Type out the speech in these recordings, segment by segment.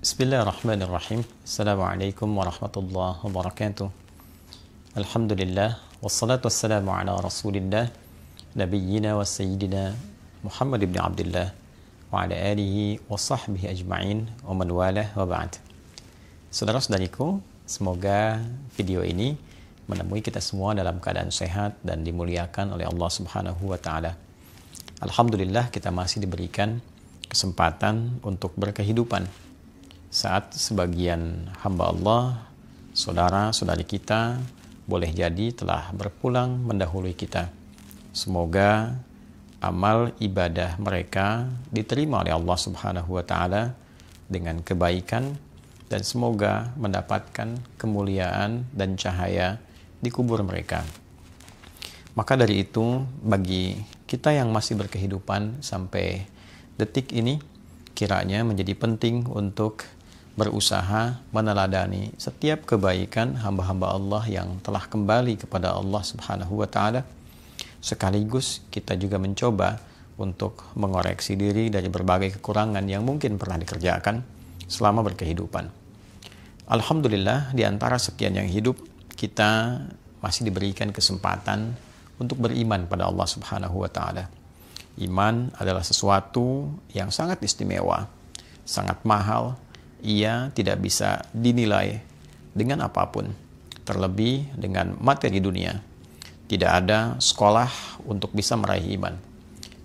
Bismillahirrahmanirrahim. Assalamualaikum warahmatullahi wabarakatuh. Alhamdulillah wassalatu wassalamu ala Rasulillah nabiyyina wa sayyidina Muhammad ibn Abdullah wa ala alihi wa sahbihi ajma'in wa man walah wa ba'd. Saudara-saudariku, semoga video ini menemui kita semua dalam keadaan sehat dan dimuliakan oleh Allah Subhanahu wa taala. Alhamdulillah kita masih diberikan kesempatan untuk berkehidupan. Saat sebagian hamba Allah, saudara-saudari kita, boleh jadi telah berpulang mendahului kita. Semoga amal ibadah mereka diterima oleh Allah Subhanahu wa taala dengan kebaikan dan semoga mendapatkan kemuliaan dan cahaya di kubur mereka. Maka dari itu, bagi kita yang masih berkehidupan sampai detik ini, kiranya menjadi penting untuk berusaha meneladani setiap kebaikan hamba-hamba Allah yang telah kembali kepada Allah Subhanahu wa taala. Sekaligus kita juga mencoba untuk mengoreksi diri dari berbagai kekurangan yang mungkin pernah dikerjakan selama berkehidupan. Alhamdulillah, di antara sekian yang hidup, kita masih diberikan kesempatan untuk beriman pada Allah Subhanahu wa taala. Iman adalah sesuatu yang sangat istimewa, sangat mahal. Ia tidak bisa dinilai dengan apapun, terlebih dengan materi dunia. Tidak ada sekolah untuk bisa meraih iman.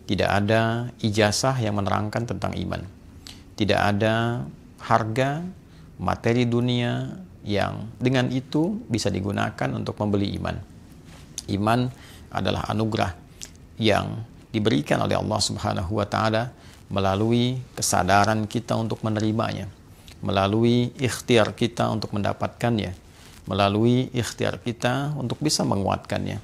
Tidak ada ijazah yang menerangkan tentang iman. Tidak ada harga materi dunia yang dengan itu bisa digunakan untuk membeli iman. Iman adalah anugerah yang diberikan oleh Allah Subhanahu wa taala melalui kesadaran kita untuk menerimanya, melalui ikhtiar kita untuk mendapatkannya, melalui ikhtiar kita untuk bisa menguatkannya.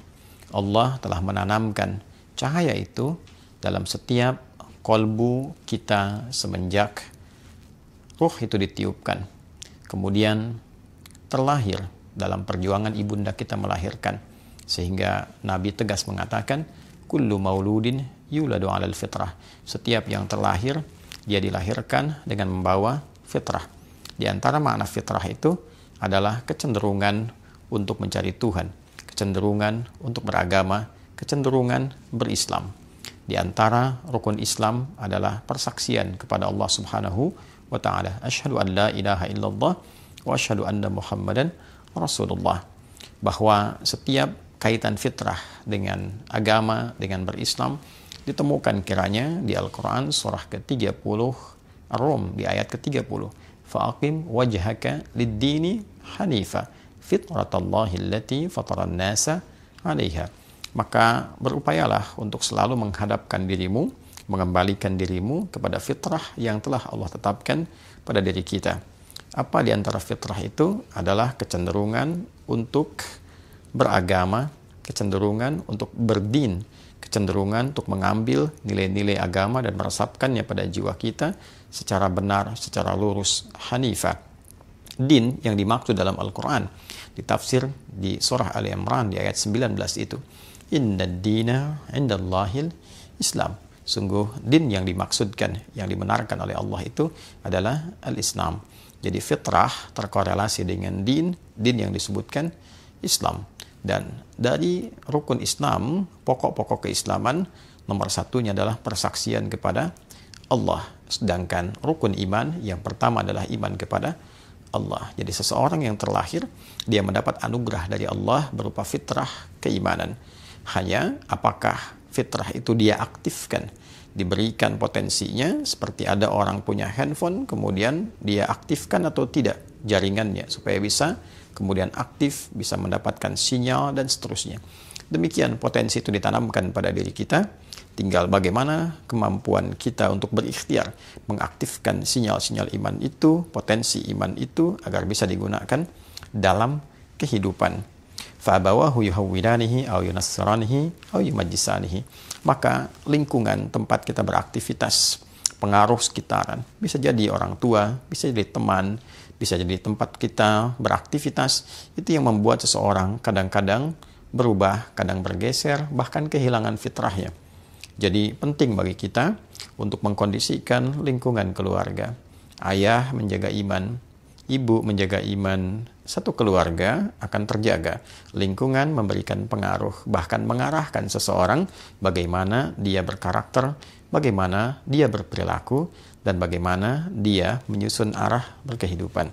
Allah telah menanamkan cahaya itu dalam setiap kolbu kita semenjak ruh itu ditiupkan. Kemudian terlahir dalam perjuangan ibunda kita melahirkan. Sehingga Nabi tegas mengatakan, kullu mauludin yuladu alal fitrah. Setiap yang terlahir, dia dilahirkan dengan membawa fitrah. Di antara makna fitrah itu adalah kecenderungan untuk mencari Tuhan, kecenderungan untuk beragama, kecenderungan berislam. Di antara rukun Islam adalah persaksian kepada Allah Subhanahu wa taala. Asyhadu an la ilaha illallah wa asyhadu anna Muhammadan Rasulullah. Bahwa setiap kaitan fitrah dengan agama, dengan berislam ditemukan kiranya di Al-Quran surah ke-30 Ar-Rum di ayat ke-30. Fa'aqim wajhaka lid-dini hanifa fitratallahi allati fataran nasa 'alaiha. Maka berupayalah untuk selalu menghadapkan dirimu, mengembalikan dirimu kepada fitrah yang telah Allah tetapkan pada diri kita. Apa di antara fitrah itu adalah kecenderungan untuk beragama, kecenderungan untuk berdin, kecenderungan untuk mengambil nilai-nilai agama dan meresapkannya pada jiwa kita secara benar, secara lurus, hanifah. Din yang dimaksud dalam Al-Quran ditafsir di surah Ali Imran di ayat 19 itu, inna dina indallahil Islam. Sungguh din yang dimaksudkan, yang dibenarkan oleh Allah itu adalah al-Islam. Jadi fitrah terkorelasi dengan din yang disebutkan Islam. Dan dari rukun Islam, pokok-pokok keislaman, nomor satunya adalah persaksian kepada Allah. Sedangkan rukun iman yang pertama adalah iman kepada Allah. Jadi seseorang yang terlahir, dia mendapat anugerah dari Allah berupa fitrah keimanan. Hanya apakah fitrah itu dia aktifkan, diberikan potensinya, seperti ada orang punya handphone, kemudian dia aktifkan atau tidak jaringannya, supaya bisa kemudian aktif, bisa mendapatkan sinyal, dan seterusnya. Demikian potensi itu ditanamkan pada diri kita, tinggal bagaimana kemampuan kita untuk berikhtiar, mengaktifkan sinyal-sinyal iman itu, potensi iman itu, agar bisa digunakan dalam kehidupan. Fa'abawahu yuhawwidanihi au yunassiranihi au yumajjisanihi. Maka lingkungan tempat kita beraktivitas, pengaruh sekitaran, bisa jadi orang tua, bisa jadi teman, bisa jadi tempat kita beraktivitas, itu yang membuat seseorang kadang-kadang berubah, kadang bergeser, bahkan kehilangan fitrahnya. Jadi penting bagi kita untuk mengkondisikan lingkungan keluarga ayah menjaga iman, ibu menjaga iman, satu keluarga akan terjaga. Lingkungan memberikan pengaruh, bahkan mengarahkan seseorang bagaimana dia berkarakter, bagaimana dia berperilaku, dan bagaimana dia menyusun arah berkehidupan.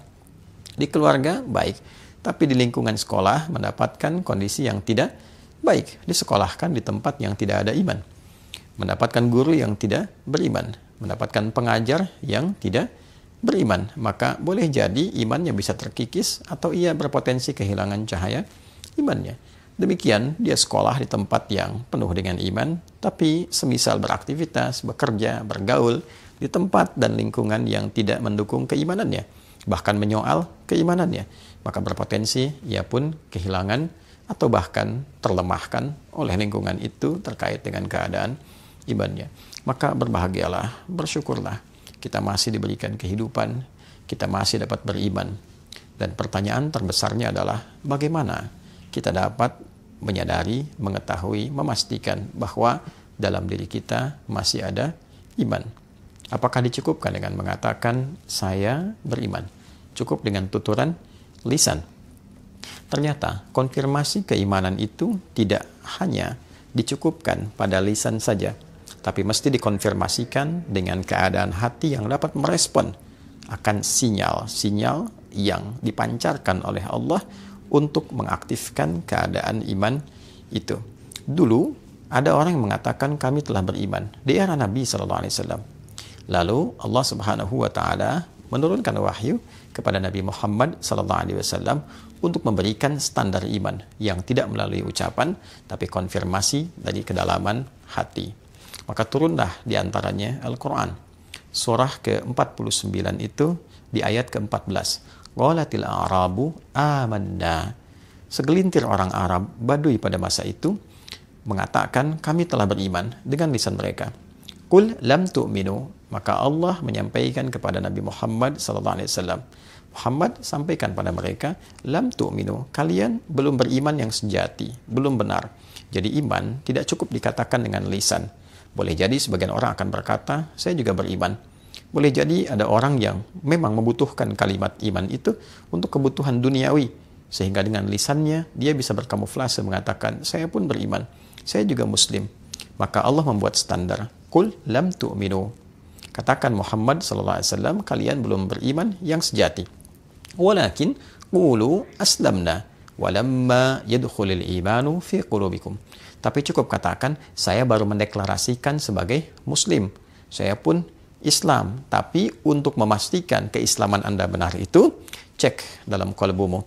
Di keluarga baik, tapi di lingkungan sekolah mendapatkan kondisi yang tidak baik. Disekolahkan di tempat yang tidak ada iman. Mendapatkan guru yang tidak beriman. Mendapatkan pengajar yang tidak beriman. Maka boleh jadi imannya bisa terkikis atau ia berpotensi kehilangan cahaya imannya. Demikian dia sekolah di tempat yang penuh dengan iman, tapi semisal beraktivitas, bekerja, bergaul di tempat dan lingkungan yang tidak mendukung keimanannya, bahkan menyoal keimanannya, maka berpotensi ia pun kehilangan atau bahkan terlemahkan oleh lingkungan itu terkait dengan keadaan imannya. Maka berbahagialah, bersyukurlah, kita masih diberikan kehidupan, kita masih dapat beriman. Dan pertanyaan terbesarnya adalah bagaimana kita dapat menyadari, mengetahui, memastikan bahwa dalam diri kita masih ada iman. Apakah dicukupkan dengan mengatakan saya beriman? Cukup dengan tuturan lisan? Ternyata konfirmasi keimanan itu tidak hanya dicukupkan pada lisan saja, tapi mesti dikonfirmasikan dengan keadaan hati yang dapat merespon akan sinyal-sinyal yang dipancarkan oleh Allah untuk mengaktifkan keadaan iman itu. Dulu ada orang yang mengatakan kami telah beriman di era Nabi SAW. Lalu Allah Subhanahu wa Ta'ala menurunkan wahyu kepada Nabi Muhammad SAW untuk memberikan standar iman yang tidak melalui ucapan tapi konfirmasi dari kedalaman hati. Maka turunlah diantaranya Al-Quran. Surah ke-49 itu di ayat ke-14. Qalatil a'rabu amanna. Segelintir orang Arab, Badui pada masa itu, mengatakan kami telah beriman dengan lisan mereka. Qul lam tu'minu. Maka Allah menyampaikan kepada Nabi Muhammad SAW. Muhammad sampaikan pada mereka, lam tu'minu. Kalian belum beriman yang sejati, belum benar. Jadi iman tidak cukup dikatakan dengan lisan. Boleh jadi sebagian orang akan berkata, saya juga beriman. Boleh jadi ada orang yang memang membutuhkan kalimat iman itu untuk kebutuhan duniawi. Sehingga dengan lisannya dia bisa berkamuflase mengatakan, saya pun beriman, saya juga muslim. Maka Allah membuat standar, Qul lam tu'minu. Katakan Muhammad SAW, kalian belum beriman yang sejati. Walakin qulu aslamna walamma yadkhulul imanu fi qulubikum. Tapi cukup katakan, saya baru mendeklarasikan sebagai muslim. Saya pun Islam. Tapi untuk memastikan keislaman Anda benar itu, cek dalam qalbumu.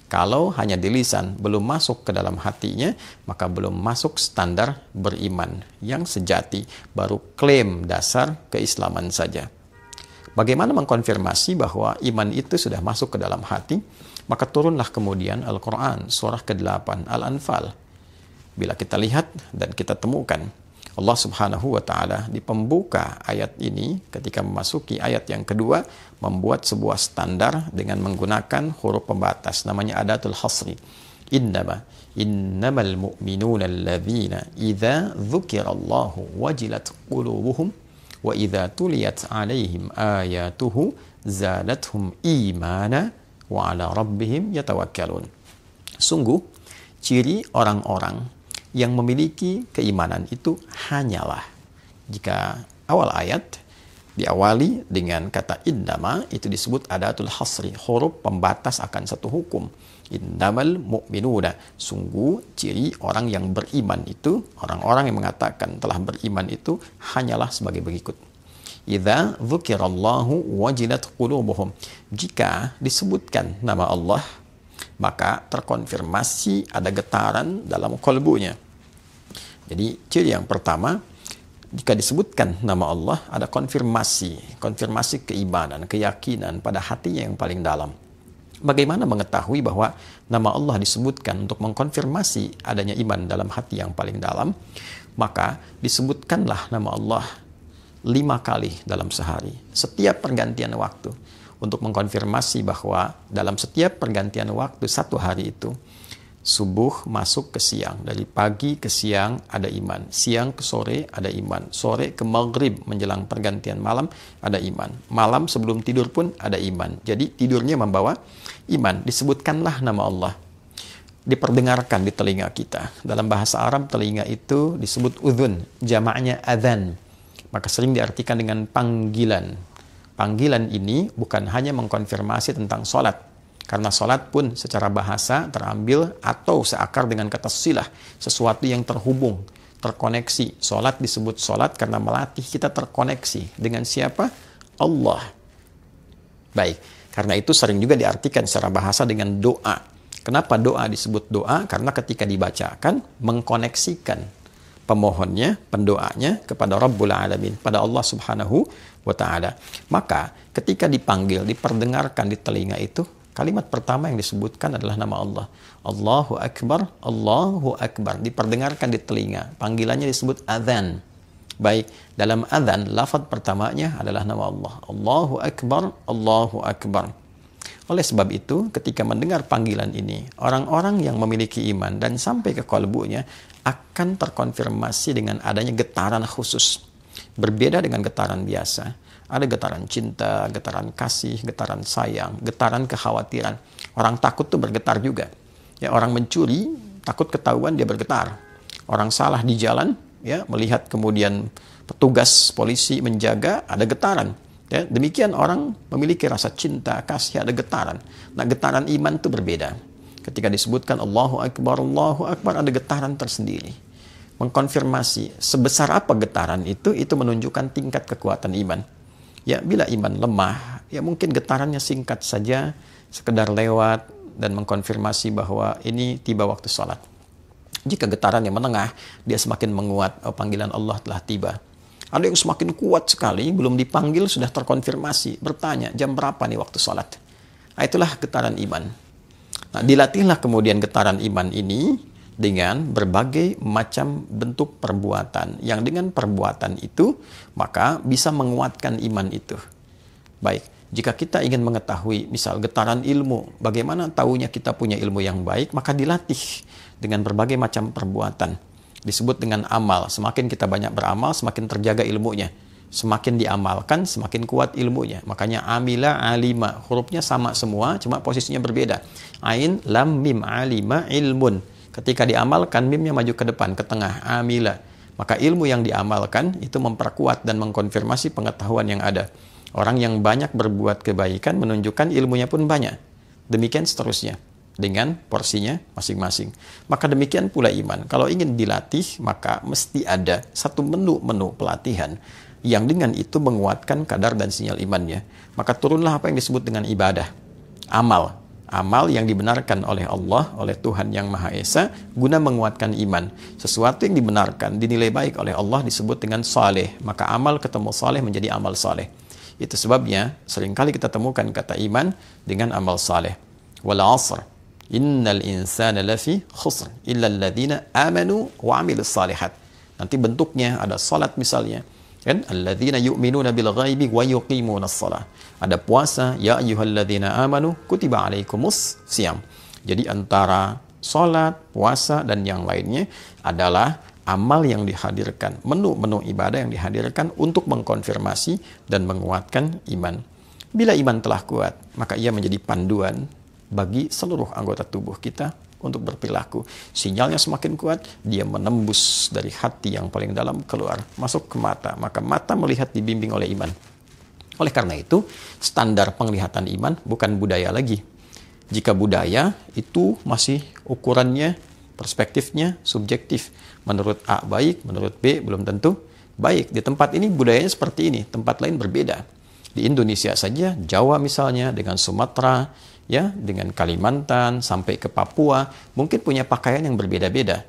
Kalau hanya di lisan, belum masuk ke dalam hatinya, maka belum masuk standar beriman yang sejati. Baru klaim dasar keislaman saja. Bagaimana mengkonfirmasi bahwa iman itu sudah masuk ke dalam hati? Maka turunlah kemudian Al-Quran, surah ke-8, Al-Anfal. Bila kita lihat dan kita temukan, Allah Subhanahu wa Ta'ala di pembuka ayat ini, ketika memasuki ayat yang kedua, membuat sebuah standar dengan menggunakan huruf pembatas, namanya adatul hasri. Innamal mu'minuna alladzina idza dzukirallahu wajilat qulubuhum wa idza tuliyat alaihim ayatuhu zadatuhum imana wa ala rabbihim yatawakkalun. Sungguh, ciri orang-orang yang memiliki keimanan itu hanyalah jika awal ayat diawali dengan kata innama, itu disebut adatul hasri, huruf pembatas akan satu hukum. Innamal mu'minuna, sungguh ciri orang yang beriman itu, orang-orang yang mengatakan telah beriman itu hanyalah sebagai berikut. Idza dzukirallahu wajilat qulubuhum, jika disebutkan nama Allah maka terkonfirmasi ada getaran dalam kolbunya. Jadi ciri yang pertama, jika disebutkan nama Allah ada konfirmasi keimanan, keyakinan pada hatinya yang paling dalam. Bagaimana mengetahui bahwa nama Allah disebutkan untuk mengkonfirmasi adanya iman dalam hati yang paling dalam? Maka disebutkanlah nama Allah 5 kali dalam sehari, setiap pergantian waktu, untuk mengkonfirmasi bahwa dalam setiap pergantian waktu satu hari itu, Subuh masuk ke siang, dari pagi ke siang ada iman, siang ke sore ada iman, sore ke maghrib menjelang pergantian malam ada iman, malam sebelum tidur pun ada iman. Jadi tidurnya membawa iman. Disebutkanlah nama Allah, diperdengarkan di telinga kita. Dalam bahasa Arab telinga itu disebut udhun, jamaknya adhan, maka sering diartikan dengan panggilan. Panggilan ini bukan hanya mengkonfirmasi tentang sholat, karena sholat pun secara bahasa terambil atau seakar dengan kata silah, sesuatu yang terhubung, terkoneksi. Sholat disebut sholat karena melatih kita terkoneksi. Dengan siapa? Allah. Baik, karena itu sering juga diartikan secara bahasa dengan doa. Kenapa doa disebut doa? Karena ketika dibacakan, mengkoneksikan pemohonnya, pendoanya kepada Rabbul Alamin, pada Allah Subhanahu wa Ta'ala. Maka ketika dipanggil, diperdengarkan di telinga itu, kalimat pertama yang disebutkan adalah nama Allah. Allahu Akbar, Allahu Akbar. Diperdengarkan di telinga. Panggilannya disebut adzan. Baik, dalam adzan, lafaz pertamanya adalah nama Allah. Allahu Akbar, Allahu Akbar. Oleh sebab itu, ketika mendengar panggilan ini, orang-orang yang memiliki iman dan sampai ke kalbunya akan terkonfirmasi dengan adanya getaran khusus. Berbeda dengan getaran biasa. Ada getaran cinta, getaran kasih, getaran sayang, getaran kekhawatiran. Orang takut tuh bergetar juga. Ya, orang mencuri, takut ketahuan dia bergetar. Orang salah di jalan, ya, melihat kemudian petugas polisi menjaga, ada getaran. Ya, demikian orang memiliki rasa cinta, kasih, ada getaran. Nah, getaran iman itu berbeda. Ketika disebutkan Allahu Akbar, ada getaran tersendiri. Mengkonfirmasi sebesar apa getaran itu menunjukkan tingkat kekuatan iman. Ya, bila iman lemah, ya mungkin getarannya singkat saja, sekedar lewat dan mengkonfirmasi bahwa ini tiba waktu sholat. Jika getarannya menengah, dia semakin menguat, panggilan Allah telah tiba. Ada yang semakin kuat sekali, belum dipanggil sudah terkonfirmasi, bertanya, jam berapa nih waktu sholat? Nah, itulah getaran iman. Nah, dilatihlah kemudian getaran iman ini dengan berbagai macam bentuk perbuatan. Yang dengan perbuatan itu, maka bisa menguatkan iman itu. Baik, jika kita ingin mengetahui, misal getaran ilmu, bagaimana tahunya kita punya ilmu yang baik, maka dilatih dengan berbagai macam perbuatan. Disebut dengan amal. Semakin kita banyak beramal, semakin terjaga ilmunya. Semakin diamalkan, semakin kuat ilmunya. Makanya amila, alima. Hurufnya sama semua, cuma posisinya berbeda. Ain, lam, mim, alima, ilmun. Ketika diamalkan, mimnya maju ke depan, ke tengah, amila. Maka ilmu yang diamalkan itu memperkuat dan mengkonfirmasi pengetahuan yang ada. Orang yang banyak berbuat kebaikan menunjukkan ilmunya pun banyak. Demikian seterusnya, dengan porsinya masing-masing. Maka demikian pula iman. Kalau ingin dilatih, maka mesti ada satu menu pelatihan yang dengan itu menguatkan kadar dan sinyal imannya. Maka turunlah apa yang disebut dengan ibadah, amal. Amal yang dibenarkan oleh Allah, oleh Tuhan Yang Maha Esa, guna menguatkan iman. Sesuatu yang dibenarkan, dinilai baik oleh Allah disebut dengan saleh. Maka amal ketemu saleh menjadi amal saleh. Itu sebabnya seringkali kita temukan kata iman dengan amal saleh. Wal 'asr, innal insana lafi khusr, illa alladhina amanu wa 'amilus salihat. Nanti bentuknya ada salat misalnya. Kan? Alladzina yu'minuna bil ghaibi wa yuqimunas shalah. Ada puasa, ya ayyuhalladzina amanu kutiba alaikumus syiyam. Jadi antara salat, puasa dan yang lainnya adalah amal yang dihadirkan, menu-menu ibadah yang dihadirkan untuk mengkonfirmasi dan menguatkan iman. Bila iman telah kuat, maka ia menjadi panduan bagi seluruh anggota tubuh kita untuk berperilaku. Sinyalnya semakin kuat, dia menembus dari hati yang paling dalam keluar, masuk ke mata. Maka mata melihat dibimbing oleh iman. Oleh karena itu, standar penglihatan iman bukan budaya lagi. Jika budaya, itu masih ukurannya, perspektifnya subjektif. Menurut A baik, menurut B belum tentu baik. Di tempat ini budayanya seperti ini, tempat lain berbeda. Di Indonesia saja, Jawa misalnya, dengan Sumatera, ya, dengan Kalimantan sampai ke Papua, mungkin punya pakaian yang berbeda-beda.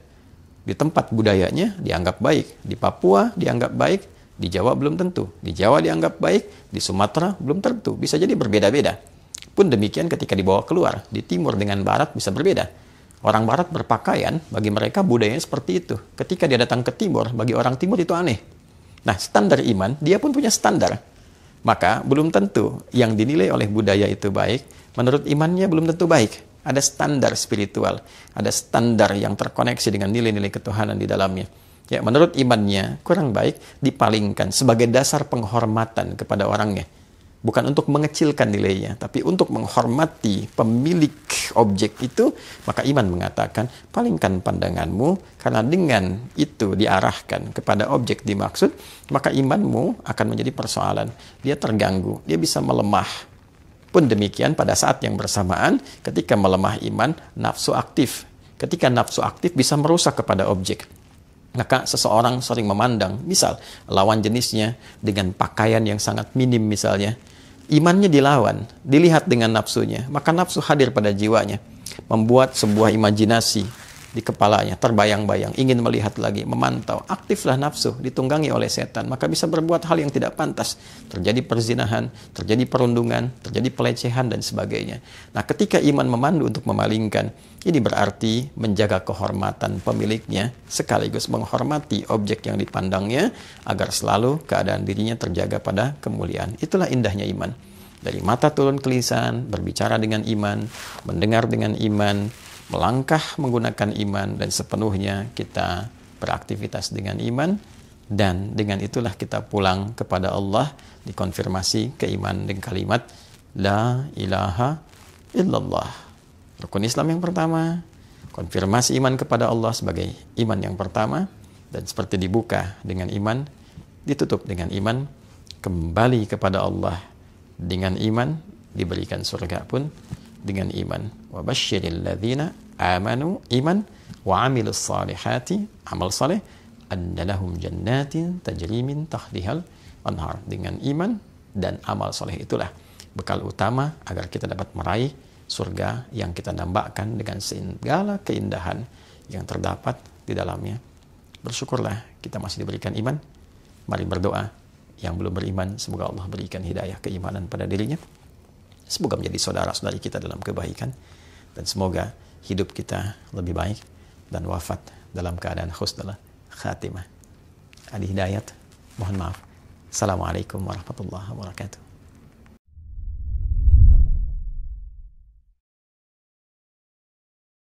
Di tempat budayanya dianggap baik, di Papua dianggap baik, di Jawa belum tentu. Di Jawa dianggap baik, di Sumatera belum tentu. Bisa jadi berbeda-beda. Pun demikian ketika dibawa keluar, di timur dengan barat bisa berbeda. Orang barat berpakaian, bagi mereka budayanya seperti itu. Ketika dia datang ke timur, bagi orang timur itu aneh. Nah, standar iman, dia pun punya standar. Maka belum tentu yang dinilai oleh budaya itu baik, menurut imannya belum tentu baik. Ada standar spiritual, ada standar yang terkoneksi dengan nilai-nilai ketuhanan di dalamnya. Ya, menurut imannya kurang baik dipalingkan sebagai dasar penghormatan kepada orangnya. Bukan untuk mengecilkan nilainya, tapi untuk menghormati pemilik objek itu, maka iman mengatakan, palingkan pandanganmu, karena dengan itu diarahkan kepada objek dimaksud, maka imanmu akan menjadi persoalan. Dia terganggu, dia bisa melemah. Pun demikian pada saat yang bersamaan, ketika melemah iman, nafsu aktif. Ketika nafsu aktif bisa merusak kepada objek. Maka seseorang sering memandang, misal lawan jenisnya dengan pakaian yang sangat minim misalnya, imannya dilawan, dilihat dengan nafsunya, maka nafsu hadir pada jiwanya, membuat sebuah imajinasi di kepalanya, terbayang-bayang, ingin melihat lagi, memantau, aktiflah nafsu, ditunggangi oleh setan, maka bisa berbuat hal yang tidak pantas, terjadi perzinahan, terjadi perundungan, terjadi pelecehan, dan sebagainya. Nah, ketika iman memandu untuk memalingkan, ini berarti menjaga kehormatan pemiliknya, sekaligus menghormati objek yang dipandangnya, agar selalu keadaan dirinya terjaga pada kemuliaan. Itulah indahnya iman. Dari mata turun ke lisan, berbicara dengan iman, mendengar dengan iman, melangkah menggunakan iman, dan sepenuhnya kita beraktivitas dengan iman, dan dengan itulah kita pulang kepada Allah, dikonfirmasi keimanan dengan kalimat La ilaha illallah. Rukun Islam yang pertama, konfirmasi iman kepada Allah sebagai iman yang pertama, dan seperti dibuka dengan iman, ditutup dengan iman, kembali kepada Allah dengan iman, diberikan surga pun dengan iman. Wa basyiril ladzina amanu iman wa amilus salihati amal saleh anna lahum jannatin tajri min tahtihal anhar. Dengan iman dan amal soleh itulah bekal utama agar kita dapat meraih surga yang kita dambakan dengan segala keindahan yang terdapat di dalamnya. Bersyukurlah kita masih diberikan iman. Mari berdoa. Yang belum beriman, semoga Allah berikan hidayah keimanan pada dirinya. Semoga menjadi saudara-saudari kita dalam kebaikan. Dan semoga hidup kita lebih baik dan wafat dalam keadaan husnul khatimah. Adi Hidayat, mohon maaf. Assalamualaikum warahmatullahi wabarakatuh.